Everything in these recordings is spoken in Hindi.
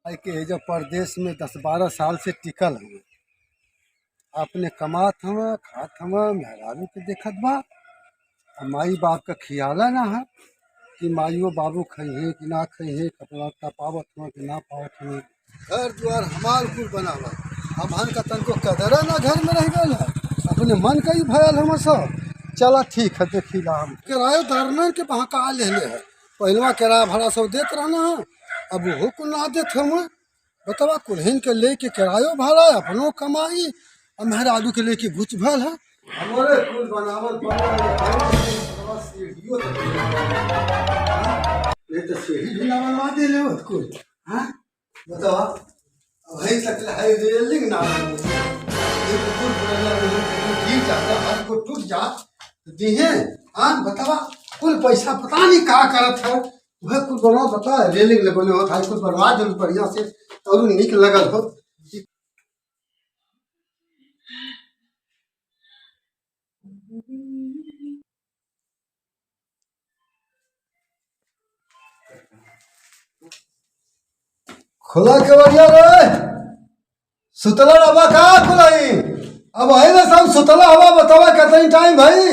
भाई के जो परदेश में 10-12 साल से टिकल हुए अपने कमात हवा खात हवा मेहरारू के देखत बा। माई बाप का खियाला ना है कि माइयो बाबू खइहे कि ना खइहे, कपड़ा लत्ता पावत हुआ कि ना पावत हुए। घर द्वार हमार कुल बना हुआ, अब हन का तन को कदरा ना घर में रह गया है, अपने मन का ही भयल हम सब। चला ठीक है, देखिला हम किराएदार के बहका ले है। पहलवा किराया भाड़ा सब देते रहना है, अब वो कुल ना देते हम। बतावा कुल्हिन के लेके किरायो भाड़ा अपनों कमाई और मेहरारू के लेके घुच भल है। हमारे कुल बनावल ये तो सीढ़ी भी ना बनवा दे ले कुल। हाँ बतावा वही तक है रेलिंग ना ये कुल गिर जाता हाथ को टूट जा दिहे। हाँ बतावा कुल पैसा पता नहीं का करत है, वह कुल बनवा बता रेलिंग लगने हो भाई कुल बनवा दे बढ़िया से और निक लगल हो। खुला के बढ़िया रे सुतला हवा का खुलाई, अब है ना सब सुतला हवा बतावा कितनी टाइम भाई।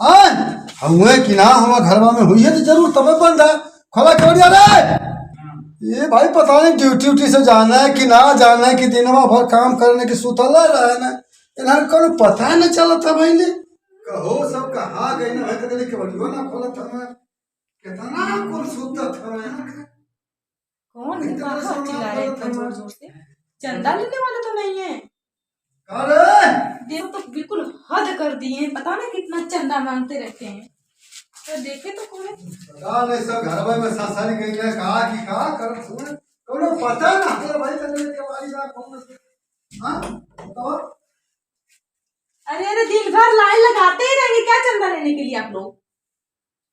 हाँ हम कि ना हम घरवा में हुई है तो जरूर तब बंद है। खुला के बढ़िया रे ये भाई पता नहीं ड्यूटी उटी से जाना है कि ना जाना है कि दिनवा भर काम करने की सुतला रहा है ना, इन्हें को पता नहीं चला था भाई ने कहो सब कहाँ गई ना है तो केवल ना खोला था मैं कितना कुल सुता था मैं। कौन चिल्ला रहे इतना जोर जोर से? चंदा लेने वाला तो नहीं है। अरे देखो तो बिल्कुल हद कर दिए हैं, पता नहीं कितना चंदा मांगते रहते हैं। तो देखे तो कौन पता नहीं सब घर में ससरी गई है कहा कि कहा कर कोनो पता ना है भाई चलने के वाली ना कौन से। हां बताओ अरे अरे दिन भर लाइन लगाते ही रहेंगे क्या चंदा लेने के लिए आप लोग?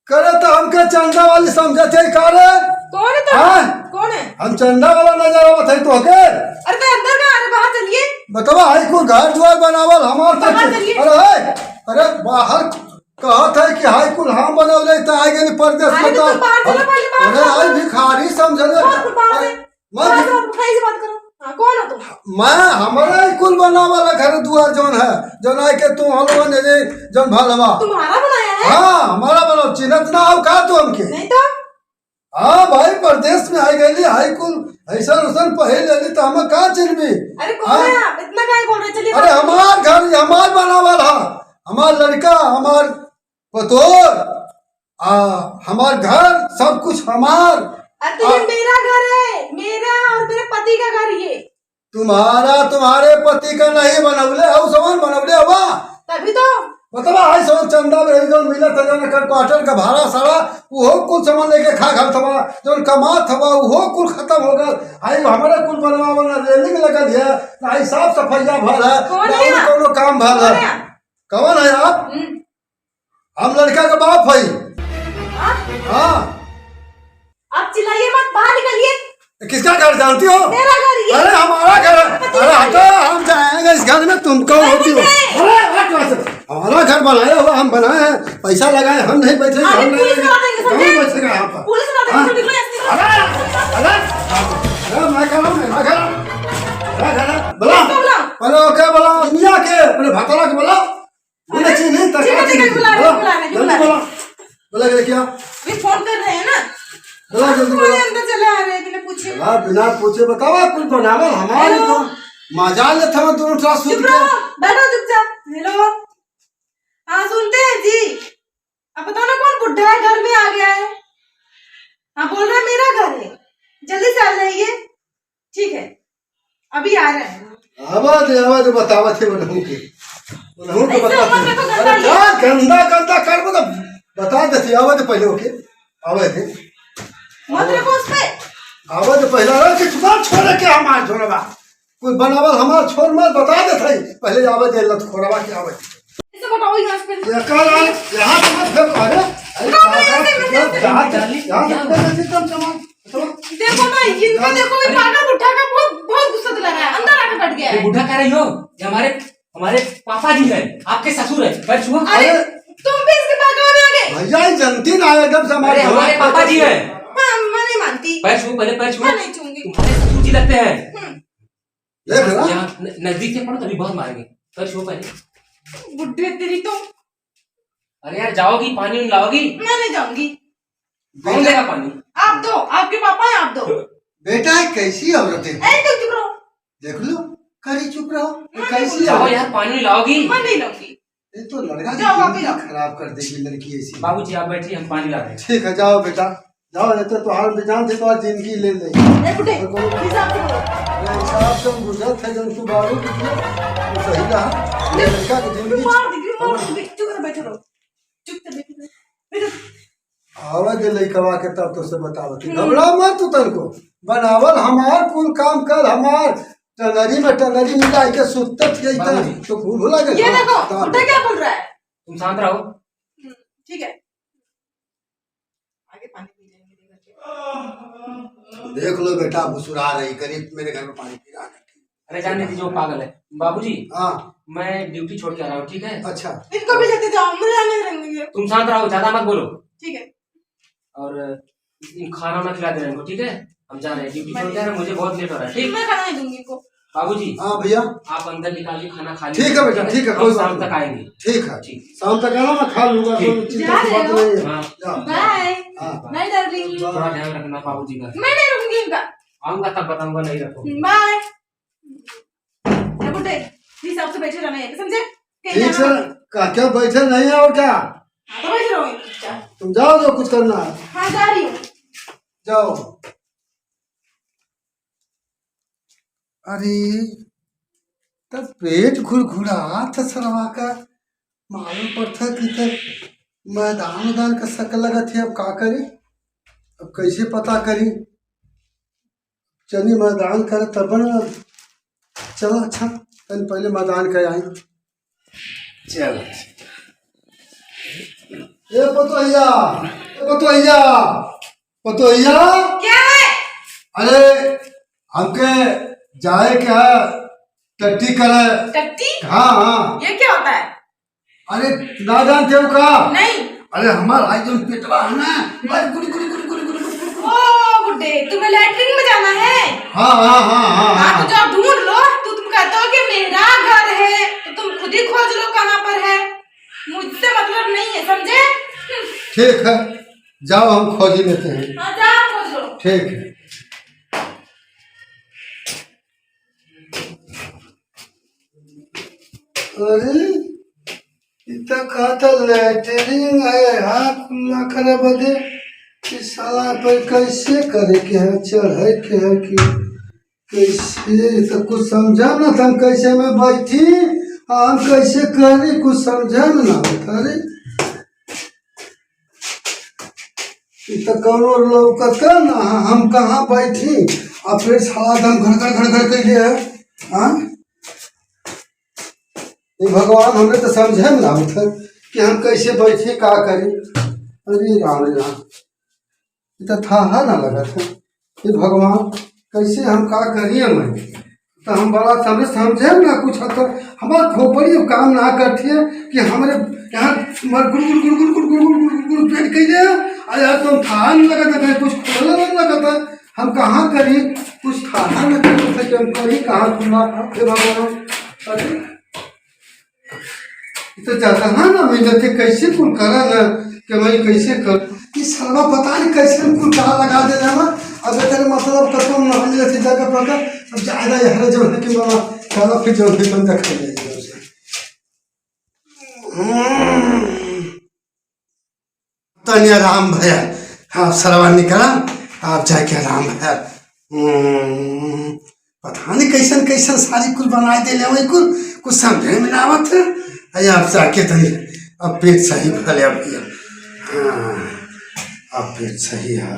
करे तो हमके चंदा वाली समझे थे करे कौन है तो? कौन है? हम चंदा वाला नजर आवत है तो के। अरे तो अंदर ना, अरे बाहर चलिए। बतावा हाई को घर द्वार बनावल हमार अरे अरे बाहर कहत है कि हाई कुल हम बनवले त आ गेली परदेश में तो अरे आई भिखारी समझले मैं से बात करो। हां कौन हो तुम? मैं हमारा ही कुल बनावाला घर द्वार जोन है जोन आई के तू हलवा ने जोन भलवा तुम्हारा बनाया है? हां हमारा बनाओ चिन्हत ना हो का तो हमके नहीं तो हाँ भाई परदेश में आई गई हाई कुल ऐसा उसन पहले लेली तो हम का चिन्हबी। अरे कौन है आप इतना काहे बोल रहे? चलिए अरे हमार घर हमार बनावाला हमार लड़का हमार पतोर हमार घर सब कुछ हमार। तो ये मेरा घर है, मेरा और मेरे पति का घर ये। तुम्हारा तुम्हारे पति का नहीं बनवले हो सामान बनवले हवा तभी तो बतावा हाई सब चंदा में जो मिला था जो कर क्वार्टर का भाड़ा सारा वो कुल सामान लेके खा खा थवा जो कमात थवा वो कुल खत्म हो गया। हाई हमारे कुल बनवा वाला रेलिंग लगल है ना, हाई साफ सफाइया भल है ना कोनो काम भल है। कौन है आप? हम लड़का का बाप है। हाँ आप चिल्लाइए मत, बाहर निकलिए। किसका घर जानती हो? मेरा घर ये। अरे हमारा घर। अरे हटो हम जाएंगे इस घर में, तुम कौन होती हो? अरे हमारा घर बनाया हुआ हम बनाए हैं, पैसा लगाए हम नहीं बैठे हम नहीं बैठेगा यहाँ पर। अरे मैं कह रहा हूँ मेरा घर बोला बोलो क्या बोला दुनिया के अपने भतरा के बोला बोले चीनी तक बोला क्या फोन कर रहे हैं ना, बोला जल्दी बोला अंदर चले आ रहे हैं बिना पूछे। बिना पूछे बतावा कुल बनावल हमारे तो मजा लेते हैं दोनों ट्रांस चुप रहो, बैठो चुपचाप। हेलो हाँ सुनते हैं जी। अब पता ना कौन बुढ़ा है घर में आ गया है। हाँ बोल रहा है मेरा घर है, जल्दी से आ जाइए। ठीक है अभी आ रहे हैं। आवाज बतावा थे बनहू के गंदा गंदा कर बता देती आवाज पहले ओके आवाज मत रखो उस पे आवाज पहला रहा कि तुम्हारा छोड़ के हमार छोड़वा कुछ बनावल हमार छोड़ मत बता देते पहले आवाज दे लत खोरवा की आवाज इसे बताओ यहाँ पे ये कल यहाँ पे मत फिर अरे देखो ना इनका देखो ये पागल बुढ़ा का बहुत बहुत गुस्सा दिला रहा है, अंदर आके बैठ गया है। बुढ़ा कह रही हो ये हमारे पापा जी है, आपके ससुर है। बैठ छुआ। अरे तुम भी इसके पागल में आ गए भैया जनती ना एकदम से हमारे पापा जी है। मैं नहीं मानती। छूंगी। पैर छू, पहले पैर छू। मैं नहीं छूंगी। तुम्हारे ससुर जी लगते हैं। देख ना यहाँ नजदीक से पड़ो तभी बहुत मारेंगे। पैर छू पहले। बुढ़े तेरी तो। अरे यार जाओगी, पानी उन लाओगी? मैं नहीं जाऊंगी। कौन देगा पानी? आप दो, आपके पापा हैं, आप दो। बेटा कैसी औरत है, ए तो चुप रहो। देख लो, करी चुप रहो। मैं कैसी जाओ औरत? यार, पानी लाओगी? मैं नहीं लाऊंगी। ये तो लड़का की जाओ, आप ही जिंदगी लाओ। खराब कर देगी लड़की ऐसी। बाबूजी आप बैठिए, हम पानी ला रहे हैं। ठीक है जाओ बेटा, जाओ, नहीं तो तुम्हारे बेजान से तुम्हारी जिंदगी ले लेगी। ए बुढ़े, हिसाब से बोलो। मेरे हिसाब से गुजर थे जब तू बाबू की थी, तो सही रहा। ये लड़का की जिंदगी मार देगी, मार देगी। चुप कर बैठो रहो। चुप कर बैठो। बैठो। आवाज लइकवा के तब तो से बतावत घबरा मत तू तनको बनावल हमार कुल काम कर हमार टनरी में टनरी मिला के सुतत गई त तो खूब होला गया। ये देखो, बुढ़ा क्या बोल रहा है? तुम शांत रहो। ठीक है, आगे पानी पी लेंगे। देख लो बेटा बुसुरा रही करीब मेरे घर में पानी पी रहा है। अरे जाने दीजिए, वो पागल है। बाबूजी हाँ मैं ड्यूटी छोड़ के आ रहा हूँ, ठीक है? अच्छा इनको भी लेते जाओ, मुझे आने देंगे। तुम शांत रहो, ज्यादा मत बोलो। ठीक है। और खाना ना खिला देना इनको, ठीक है? हम जा रहे हैं, ड्यूटी छोड़ के आ रहे हैं, मुझे बहुत लेट हो रहा है, ठीक? मैं खाना नहीं दूंगी इनको। बाबूजी हाँ भैया आप अंदर निकाल के खाना खा लीजिए। ठीक है बेटा ठीक है हम कोई शाम बात तक नहीं। आएंगे। ठीक है ठीक। शाम तक आना मैं खा लूंगा ठीक। कोई चिंता की जा बात रहे नहीं है। हाँ। जाओ। बाय हाँ बाय डार्लिंग। थोड़ा ध्यान रखना बाबूजी का। मैं नहीं रुकूंगी इनका। आऊंगा तब बताऊंगा, नहीं रखो। बाय। बुढ़े हिसाब से बैठे रहना है, समझे? कहीं ठीक जाना है मत। क्या बैठे नहीं है और क्या हाँ, तो बैठे रहो चुपचाप। तुम जाओ जो कुछ करना है हाँ जा रही हूँ। जाओ। अरे तब पेट घुरघुरा था सरवा का मालूम पड़ता कि तब मैदान उदान का शक्ल लगा थी। अब का करी, अब कैसे पता करी? चलिए मैदान करे तब न चलो। अच्छा कल पहले मैदान कर आई। चलो ये पतोहिया, ये पतोहिया, पतोहिया। क्या है? अरे हमके जाए क्या टट्टी करे। टट्टी? हाँ हाँ। ये क्या होता है? अरे ना जानते हो का? नहीं। अरे हमारा आज जो पेटवा है ना, अरे गुड़ गुड़ गुड़ गुड़ गुड़ गुड़। ओ बुड्ढे, तुम्हें लैट्रिन में जाना है? हाँ हाँ हाँ हाँ हाँ तो हाँ। जाओ ढूंढ लो। तुम कहते हो कि मेरा घर है तो तुम खुद ही खोज लो कहाँ पर है। मुझसे मतलब नहीं है, समझे? ठीक है जाओ हम खोज ही लेते हैं। हाँ जाओ खोज लो। ठीक है। अरे इतना कहा था लैटरिन है हाँ खुला करे बदे कि साला पर कैसे करे के है चढ़े के है कि कैसे तो कुछ समझा ना था। हम कैसे में बैठी हम कैसे करी कुछ समझा ना होता। अरे तो कौनो लौकता ना हम कहाँ बैठी और फिर साला दम घड़ घड़ के लिए हाँ ये भगवान हमें तो समझे ना होता कि हम कैसे बैठे का करी। अरे राम राम ये तो था ना लगा था कि भगवान कैसे हम का करिए। मैं तो हम बड़ा समझे ना कुछ तो हमारा खोपड़ी काम ना करती है कि हमारे यहाँ गुड़ गुड़ गुड़ गुड़ गुड़ गुड़ गुड़ गुड़ पेट कैले अरे यार तुम था नहीं लगा था कुछ खोलने नहीं लगा था। हम कहाँ करी कुछ था ना करते थे कि हम करी कहाँ खुला था। हे भगवान अरे तो जाता है ना मैं जैसे कैसे कुल करा ना कि मैं कैसे कर इस साला पता नहीं कैसे हम कुल कहा लगा दे ना अब तेरे मतलब कतो न हम जैसे जगह पर सब ज्यादा यार जो है कि मामा चलो फिर जो भी बंद कर जाएगा उसे। तनी आराम भैया आप सरवा निकला आप जाके आराम है। पता नहीं कैसन कैसन सारी कुल बनाए दे ले वही कुल कुछ समझे में ना आवत है। अरे आप जाके तनी अब पेट सही भले अब भैया। हाँ अब पेट सही है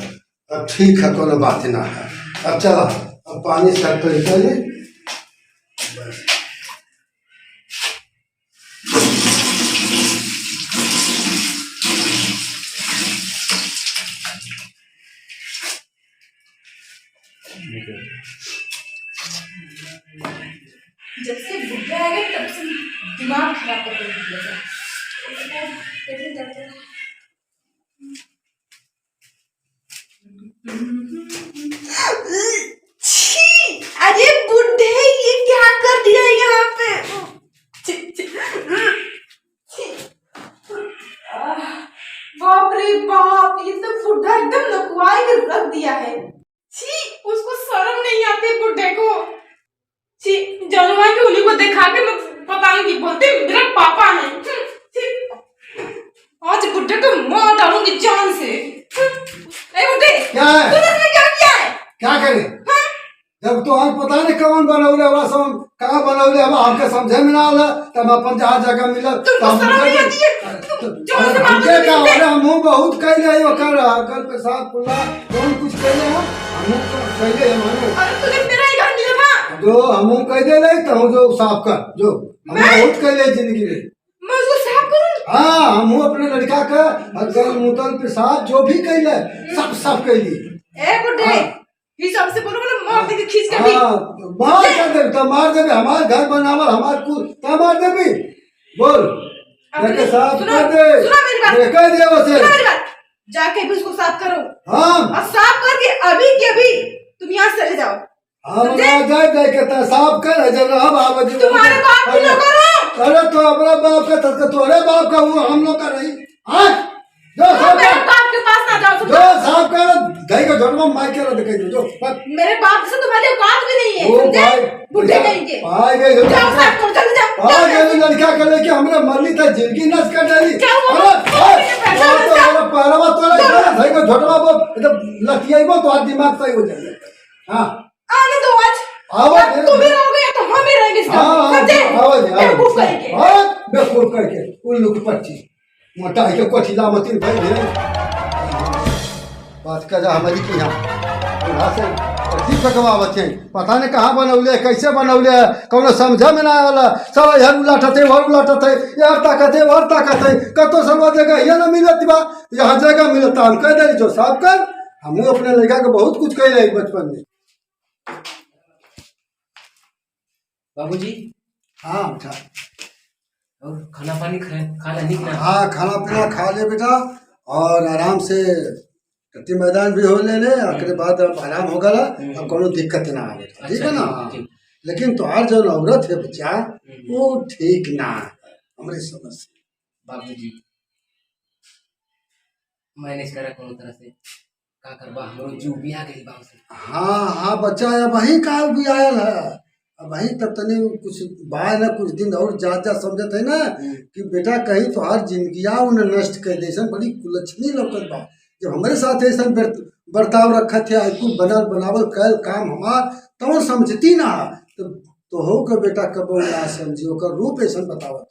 अब ठीक है कोनो बात ना है। अब चला अब पानी सब तो निकले जब से बुढ़ा आ गए तब से दिमाग खराब कर दिया। कैसे जाते हैं? दिया है। छी, उसको शर्म नहीं आती बुड्ढे को। छी, जनुआ की उंगली को दिखा के मैं बताऊंगी, बोलते मेरा पापा है। छी, आज बुड्ढे को मार डालूंगी जान से। ए बुड्ढे, क्या है? तूने इसमें क्या किया है? क्या करे? हाँ? जब तो हम पता नहीं कौन बनौले वाला सब कहाँ बनौले हम हमके समझे में ना आला तब अपन जहाँ जगह मिलल तुमको शर्म नहीं आती है? जोर से मार हमके दो का तुमसे। अरे हमहू बहुत कैले है ओकर अकल पेशाब पुल्ला कौन कुछ कैले हम हमहू कैले हम अरे तुझे मेरा ही घर मिला था। जो हमहू कह दे रहे तो जो साफ कर जो हम मैं? बहुत कैले जिंदगी में। मैं उसको साफ करूं? हाँ हमहू अपने लड़का का अकल मुतल पेशाब जो भी कैले सब सब कैली। ए बुड्ढे, ये सबसे बोलो बोलो मार देके खींच के भी। हाँ मार कर दे तो मार दे हमार घर बनावल हमार कुल तो मार दे भी बोल लेके साफ सुनो, कर दे सुनो मेरी बात। लेकर दे उसे सुनो मेरी बात, जाके भी उसको साफ करो हाँ और साफ करके अभी के अभी तुम यहाँ से चले जाओ। हम समझे? ना जाए जाए के ता साफ कर जब हम आवाज तुम्हारे बाप की लोग करो। अरे तो अपना बाप का तक तोरे बाप का वो हम लोग का नहीं हाँ जो तुम साफ मेरे कर बाप के पास ना जाओ। जो साफ कर दही का झोटवा मार के रख दे जो बस मेरे बाप से तुम्हारी औकात भी नहीं है, वो समझे? भाई बुड्ढे कहेंगे। भाई गए जाओ साफ करो, चले जाओ। आ गए लड़का कर लेके हमरे मरली था जिंदगी नस कर डाली क्या हुआ? अरे पहलवा तो भाई को झोटवा वो एकदम लतियाइबो तो आज दिमाग सही हो जाएगा हां आने दो आज। आवाज या तुम ही रहोगे या तो हम ही रहेंगे इस घर में, हां समझे? आवाज बेवकूफ करेंगे। हां बेवकूफ करके उल्लू की पच्ची मोटा है के कोठीला मतीन भाई दे बात कर जा हमारी की यहां वहां से पति पकवावत है पता नहीं कहाँ बनौले कैसे बनौले कौनो समझ में ना आला सब इधर उलाटते वह उलाटते यार ताकत है कतो सब जगह ये ना मिलत बा यहाँ जगह मिलता हम कह दे जो साफ कर हम अपने लड़का के बहुत कुछ कह रहे बचपन में बाबूजी हाँ बेटा और खाना पानी खाना नहीं ना? हाँ खाना पीना खा ले बेटा और आराम से कति मैदान भी हो ले आखिर बाद अब आराम हो गला अब कोनो दिक्कत ना आवे ठीक है ना ठीक। लेकिन तोहार जो औरत है बच्चा वो ठीक ना है हमरे समझ से बाबूजी मैनेज करा कोनो तरह से का करबा हमरो जीव बिया गई बाबू से। हाँ हाँ बच्चा अब वही का भी आयल है अब वही तब तनी कुछ बाय ना कुछ दिन और जा समझत है ना कि बेटा कहीं तोहार जिंदगिया उन्हें नष्ट कर दे बड़ी कुलक्षणी लौकत बा जब हमारे साथ ऐसा बर्ताव रखा थे कुछ बनल बनावल कल काम हमार तो समझती ना तो हो के बेटा कबो ना समझी ओकर रूप ऐसा बतावत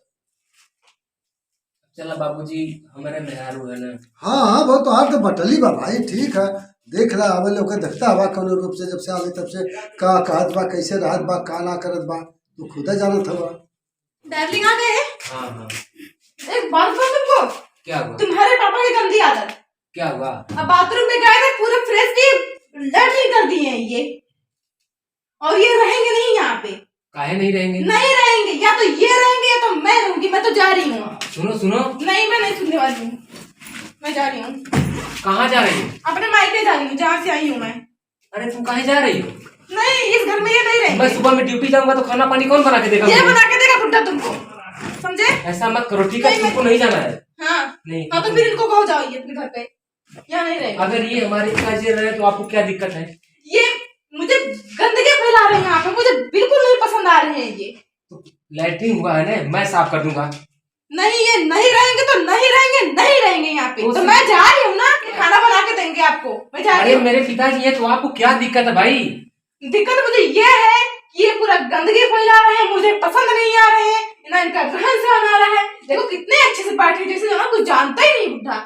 चला बाबूजी हमारे मेहरारू है ना। हाँ हाँ वो तो हाथ तो बटली बा भाई ठीक है देख ला अबे लोग देखता हवा कौन रूप से जब से आवे तब से का कहत बा कैसे रहत बा का ना करत बा तू खुद जानत हवा डार्लिंग आ गए। हाँ हाँ एक बात बताओ तुमको, क्या हुआ? तुम्हारे पापा की गंदी आदत। क्या हुआ? अब बाथरूम में गए थे पूरे फ्रेश की लैट्रिन कर दिए हैं ये, और ये रहेंगे नहीं यहाँ पे। काहे नहीं रहेंगे? नहीं रहेंगे, या तो ये रहेंगे या तो मैं रहूंगी। मैं तो जा रही हूँ। सुनो सुनो नहीं मैं नहीं सुनने वाली हूँ, मैं जा रही हूँ। कहाँ जा रही हो? अपने मायके जा रही हूँ जहाँ से आई हूँ मैं। अरे तुम कहाँ जा रही हो? नहीं इस घर में ये नहीं मैं रहेंगे। सुबह में ड्यूटी जाऊंगा तो खाना पानी कौन बना के देगा ये मुझे? बना के देगा बुड्ढा तुमको, समझे? ऐसा मत करो ठीक है नहीं, तुमको नहीं जाना है। हाँ नहीं हाँ तो फिर इनको कहो जाओ ये अपने घर पे, यहाँ नहीं रहेगा। अगर ये हमारे काजी रहे तो आपको क्या दिक्कत है? ये मुझे गंदगी फैला रहे हैं यहाँ पे, मुझे बिल्कुल नहीं पसंद आ रहे हैं ये। लैट्रिन हुआ है ना मैं साफ कर दूंगा। नहीं ये नहीं रहेंगे तो नहीं रहेंगे, नहीं रहेंगे यहाँ पे। तो मैं जा रही हूँ ना, खाना बना के देंगे आपको। मैं जा रही अरे हूँ। मेरे पिताजी है तो आपको क्या दिक्कत है भाई? दिक्कत मुझे ये है कि ये पूरा गंदगी फैला रहे हैं, मुझे पसंद नहीं आ रहे हैं ना, इनका रहन सहन आ रहा है। देखो कितने अच्छे से बैठे जैसे ना कुछ जानता ही नहीं बुढ़ा।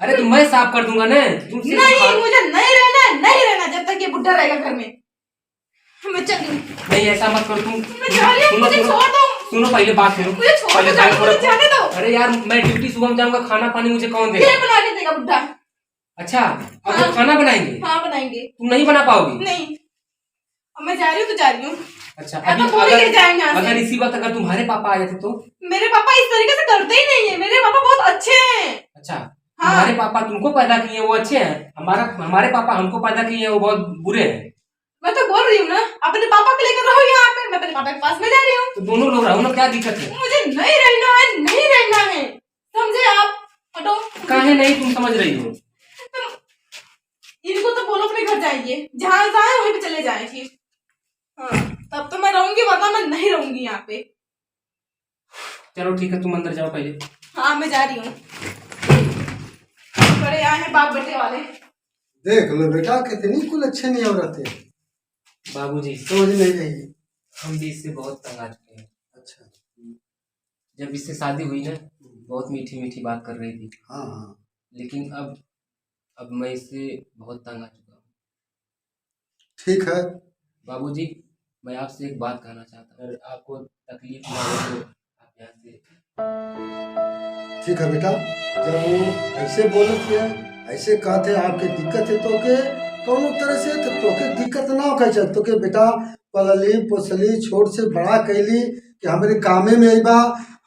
अरे तो मैं साफ कर दूंगा ना तुम सिर्फ नहीं मुझे नहीं रहना है, नहीं रहना जब तक ये बुढ़ा रहेगा घर में। मैं चल रही हूँ। नहीं ऐसा मत करो तुम। मैं जा रही हूँ, सुनो मुझे सुनो छोड़ दो। सुनो पहले बात सुनो। मुझे छोड़ पहले दो, बात मुझे जाने दो। अरे यार मैं ड्यूटी सुबह में जाऊंगा खाना पानी मुझे कौन देगा? ये बना के देगा बुढ़ा। अच्छा अब हाँ। तो खाना बनाएंगे? हाँ बनाएंगे। तुम नहीं बना पाओगी? नहीं अब मैं जा रही हूँ तो जा रही हूँ। अच्छा या अभी तो पूरे गिर जाएंगे यहाँ से। अगर इसी वक्त अगर तुम्हारे पापा आए थे तो? मेरे पापा इस तरीके से करते ही नहीं है, मेरे पापा बहुत अच्छे हैं। अच्छा हाँ। तुम्हारे पापा तुमको पैदा किए वो अच्छे हैं, हमारे पापा हमको पैदा किए वो बहुत बुरे हैं। मैं तो बोल रही हूँ ना अपने पापा को लेकर रहो यहाँ पे, मैं अपने पापा के पास में जा रही हूँ। तो दोनों लोग रहो ना क्या दिक्कत है? मुझे नहीं रहना है, नहीं रहना है, समझे आप? हटो। काहे नहीं तुम समझ रही हो? इनको तो बोलो अपने जाइए, जहाँ जाए वहीं पे चले जाए फिर। हाँ तब तो मैं रहूंगी, वरना मैं नहीं रहूंगी यहाँ पे। चलो ठीक है, तुम अंदर जाओ पहले। हाँ मैं जा रही हूँ, बड़े आए हैं बाप बेटे वाले। देख लो बेटा, कितनी कुलच्छनी औरत है। बाबूजी समझ नहीं रही। हम भी इससे बहुत तंग आ चुके हैं। अच्छा। जब इससे शादी हुई ना, बहुत मीठी मीठी बात कर रही थी, हाँ हाँ लेकिन अब मैं इससे बहुत तंग आ चुका हूँ। ठीक है। बाबूजी मैं आपसे एक बात कहना चाहता हूँ, अगर आपको तकलीफ ना हो तो आप यहाँ से। ठीक है बेटा, जब वो ऐसे बोले थे, ऐसे कहते आपके दिक्कत है तो के कौन तरह से तो तोके दिक्कत ना हो कह तो के बेटा पलली पोसली छोट से बड़ा कैली कि हमरे कामे में अबा,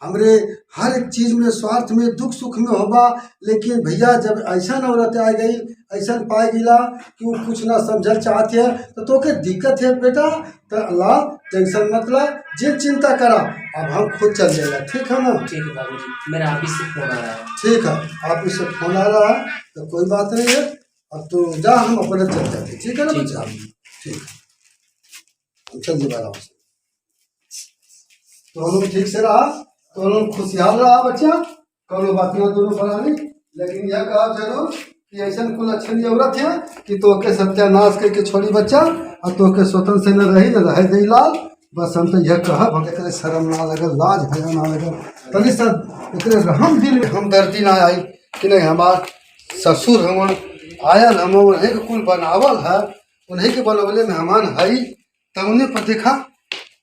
हमरे हर एक चीज में स्वार्थ में दुख सुख में होबा। लेकिन भैया जब ऐसा औरत आ गई, ऐसा पाई गिला कि वो कुछ ना समझल चाहती है तो तोके दिक्कत है बेटा, तो अल्लाह टेंशन मत ला, जे चिंता करा, अब हम खुद चल जाएगा। ठीक है ना? ठीक है बाबूजी, मेरा ऑफिस से फोन आ रहा है। ठीक है, आप इससे फोन आ रहा है तो कोई बात नहीं है, अब तो जा, हम अपने चल जाते। ठीक है ना बच्चा? ठीक है, चल जी आराम से। तो लोग ठीक से रहा, तो लोग खुशहाल रहा बच्चा, कौनो बात ना दोनों फरानी। लेकिन यह कहा जरूर कि ऐसा कुल अच्छी औरत है कि तोके सत्यानाश करके छोड़ी बच्चा, और तोके स्वतंत्र से न रही न रहे दे लाल। बस हम तो यह कहब, एकरे शर्म ना लगल, लाज हया ना लगल, तनी सा एकरे रहम दिल में हमदर्दी ना आई कि नहीं हमार ससुर हम आयल, हम उन्हीं के कुल बनावल है, उन्हीं के बनवले मेहमान है, तब उन्हें पर देखा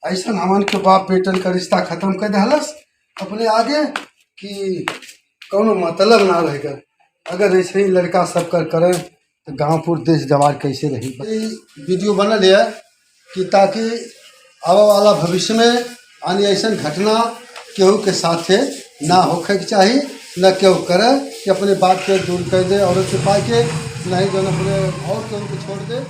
ऐसा हमन के बाप बेटन का रिश्ता खत्म कर दहलस अपने आगे कि कौनो मतलब ना रह गए। अगर ऐसे ही लड़का सब कर करें तो गाँवपुर देश जवार कैसे रही। वीडियो बनल है कि ताकि आने वाला भविष्य में आने ऐसा घटना केहू के साथे ना होखे के चाहिए, न केहू करे कि अपने बात के दूर कर दे औरत से पाए के, नहीं जो अपने और केहू को छोड़ दे।